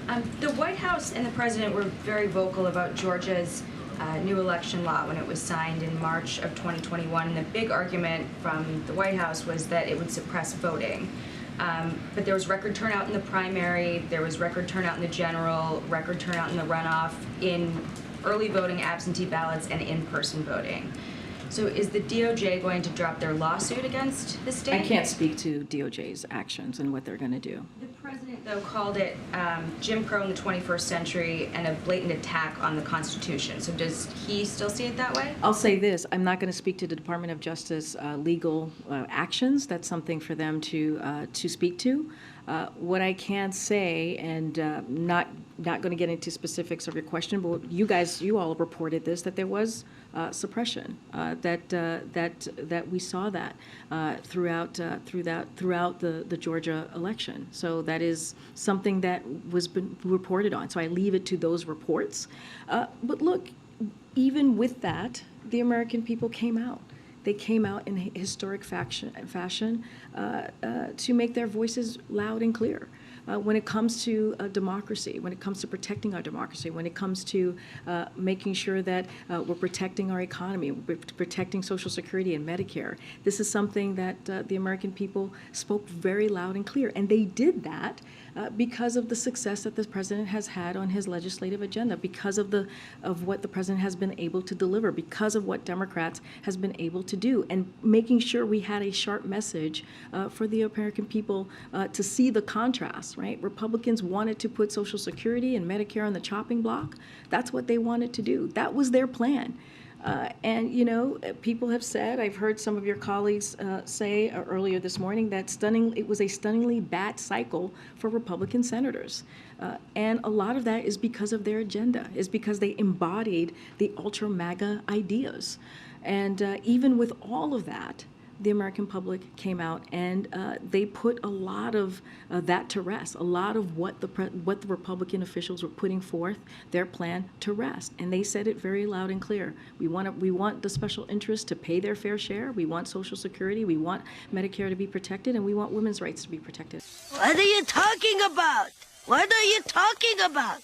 The White House and the president were very vocal about Georgia's new election law when it was signed in March of 2021. And the big argument from the White House was that it would suppress voting. But there was record turnout in the primary, there was record turnout in the general, record turnout in the runoff, in early voting, absentee ballots, and in-person voting. So is the DOJ going to drop their lawsuit against the state? I can't speak to DOJ's actions and what they're going to do. The president, though, called it Jim Crow in the 21st century and a blatant attack on the Constitution. So does he still see it that way? I'll say this. I'm not going to speak to the Department of Justice legal actions. That's something for them to speak to. What I can say, and not going to get into specifics of your question, but you all reported this, that there was suppression, that we saw that throughout the Georgia election. So that is something that was been reported on. So I leave it to those reports. But look, even with that, the American people came out. They came out in historic fashion to make their voices loud and clear. When it comes to democracy, when it comes to protecting our democracy, when it comes to making sure that we're protecting our economy, we're protecting Social Security and Medicare. This is something that the American people spoke very loud and clear. And they did that because of the success that the president has had on his legislative agenda, because of what the president has been able to deliver, because of what Democrats has been able to do, and making sure we had a sharp message for the American people to see the contrast. Right? Republicans wanted to put Social Security and Medicare on the chopping block. That's what they wanted to do. That was their plan. And, you know, people have said, I've heard some of your colleagues say earlier this morning that it was a stunningly bad cycle for Republican senators. And a lot of that is because of their agenda, is because they embodied the ultra MAGA ideas. And even with all of that, the American public came out and they put a lot of that to rest, a lot of what the Republican officials were putting forth, their plan to rest. And they said it very loud and clear. We want the special interests to pay their fair share. We want Social Security. We want Medicare to be protected. And we want women's rights to be protected. What are you talking about? What are you talking about?